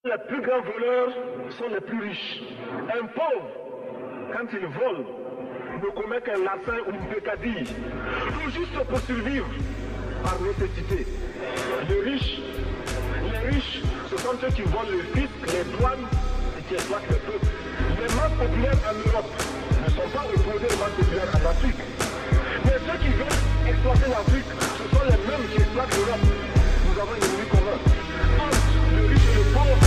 Les plus grands voleurs sont les plus riches. Un pauvre, quand il vole, ne commet qu'un larcin ou une pécadille, ou juste pour survivre par nécessité. Les riches, ce sont ceux qui volent le fisc, les douanes et qui exploitent le peuple. Les masses populaires en Europe ne sont pas opposées aux masses populaires en Afrique. Mais ceux qui veulent exploiter l'Afrique, ce sont les mêmes qui exploitent l'Europe. Nous avons une ennemi commun. Entre le riche et le pauvre,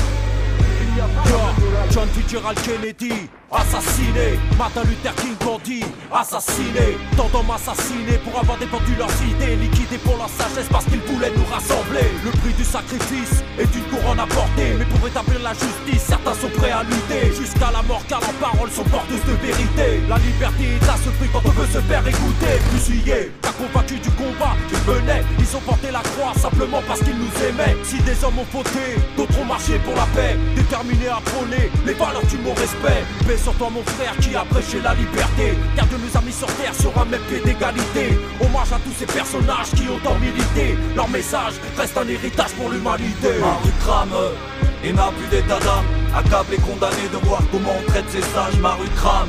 il n'y a pas de moral. John Fitzgerald Kennedy, assassiné. Martin Luther King Gandhi, assassiné. Tant d'hommes assassinés pour avoir défendu leurs idées, liquidés pour leur sagesse parce qu'ils voulaient nous rassembler. Le prix du sacrifice est une couronne à porter, mais pour établir la justice, certains sont prêts à lutter jusqu'à la mort, car leurs paroles sont porteuses de vérité. La liberté est à ce prix quand on veut se faire écouter. Fusillés, car convaincus du combat qu'ils menaient, ils ont porté la croix simplement parce qu'ils nous aimaient. Si des hommes ont fauté, d'autres ont marché pour la paix, déterminés à prôner les valeurs du mot respect. Paix sur toi mon frère qui a prêché la liberté, car Dieu nous a mis sur terre sur un même pied d'égalité. Hommage à tous ces personnages qui ont tant milité, leur message reste un héritage pour l'humanité. Maru crame et n'a plus d'état d'âme, accable et condamné de voir comment on traite ces sages. Maru crame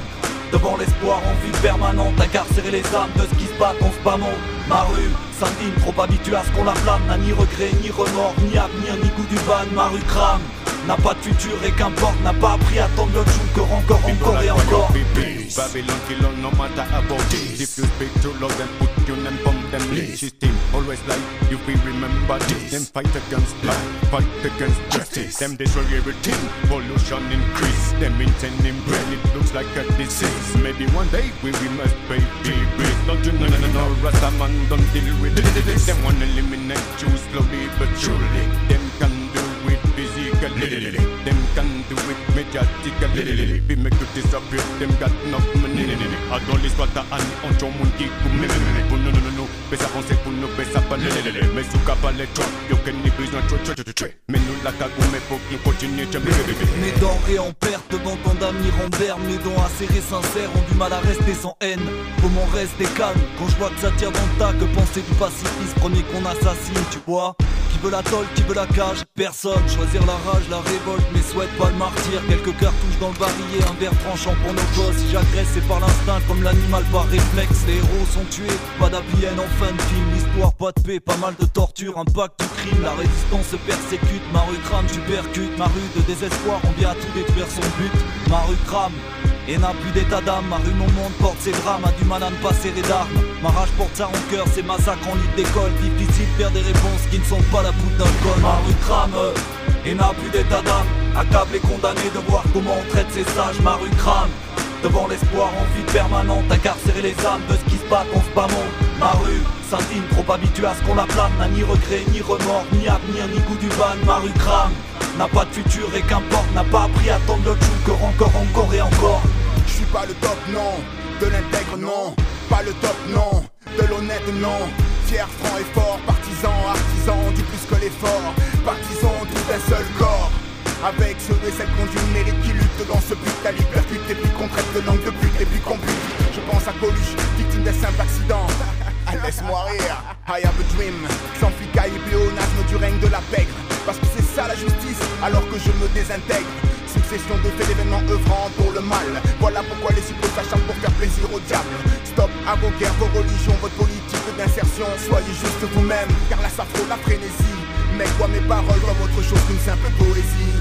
devant l'espoir en vie permanente, incarcérer les âmes de ce qui se battent en ce bas monde. Maru s'indigne, trop habitué à ce qu'on la blâme, n'a ni regret, ni remords, ni avenir, ni goût du ban. Maru crame n'a pas de futur et qu'importe, n'a pas appris à attendre l'autre jour que encore et encore. Babylon kill on no matter about it. If you speak to love them, put your name on them list. System always like you will remember this. Them fight against life, fight against justice. Them destroy everything, pollution increase. Them intending brain, it looks like a disease. Maybe one day we must pay the bill. Don't you know, no, Rastaman don't deal with this. Them wanna eliminate you slowly but surely. Them can do it physically. Them can do it mediatically. We make you disappear, them got enough money. A dans l'histoire t'as un on ton monde qui coule. Pour nous, mais ça pensait pour nous, mais ça pas les. Mais sous cap à l'étoile, y'a aucun besoin de mais nous la cagou, mais faut que nous continuions. Mes denrées en perte devant tant d'amis en berne, mes dents acérés sincères ont du mal à rester sans haine. Comment rester calme quand je vois que ça tire dans le tas? Que penser du pacifisme, premier qu'on assassine, tu vois? Qui veut la tôle, qui veut la cage? Personne. Choisir la rage, la révolte, mais souhaite pas le martyr. Quelques cartouches dans le barillet, un verre tranchant pour nos gosses. Si j'agresse c'est par l'instinct comme l'animal par réflexe. Les héros sont tués, pas d'happy end en fin de film. L'histoire pas de paix, pas mal de torture, impact du crime. La résistance se persécute, ma rue crame, tu percutes. Ma rue de désespoir, on vient à tout détruire son but. Ma rue crame et n'a plus d'état d'âme. Ma rue, mon monde porte ses drames, a du mal à ne pas serrer d'armes. Ma rage porte sa rancœur, ses massacres en lit d'école. Difficile de faire des réponses qui ne sont pas la poudre d'alcool. Ma rue crame et n'a plus d'état d'âme, accable et condamné de voir comment on traite ces sages. Ma rue crame devant l'espoir en vie permanente, incarcérer les âmes de ce qui se passe en ce bas monde. Ma rue s'indigne, trop habitué à ce qu'on la blâme, n'a ni regret, ni remords, ni avenir, ni goût du van. Ma rue crame n'a pas de futur et qu'importe, n'a pas appris à attendre l'autre jour que encore et encore. Je suis pas le top, non, de l'intègre, non, pas le top, non, de l'honnête, non. Fier, franc et fort, partisan, artisan, du plus que l'effort, partisan tout d'un seul corps. Avec ceux et celles qui ont du mérite, qui luttent dans ce but, la liberté et puis qu'on traite de langue de pute et puis qu'on bute. Je pense à Coluche, victime d'un simple accident. Laisse-moi rire, I have a dream. Sans flicaille et pléonasme du règne de la pègre. Parce que c'est ça la justice, alors que je me désintègre. Succession de faits d'événements œuvrant pour le mal. Voilà pourquoi les suppôts s'acharnent pour faire plaisir au diable. Stop à vos guerres, vos religions, votre politique d'insertion. Soyez juste vous-même, car là ça frôle la frénésie. Mais quoi mes paroles comme autre chose qu'une simple poésie.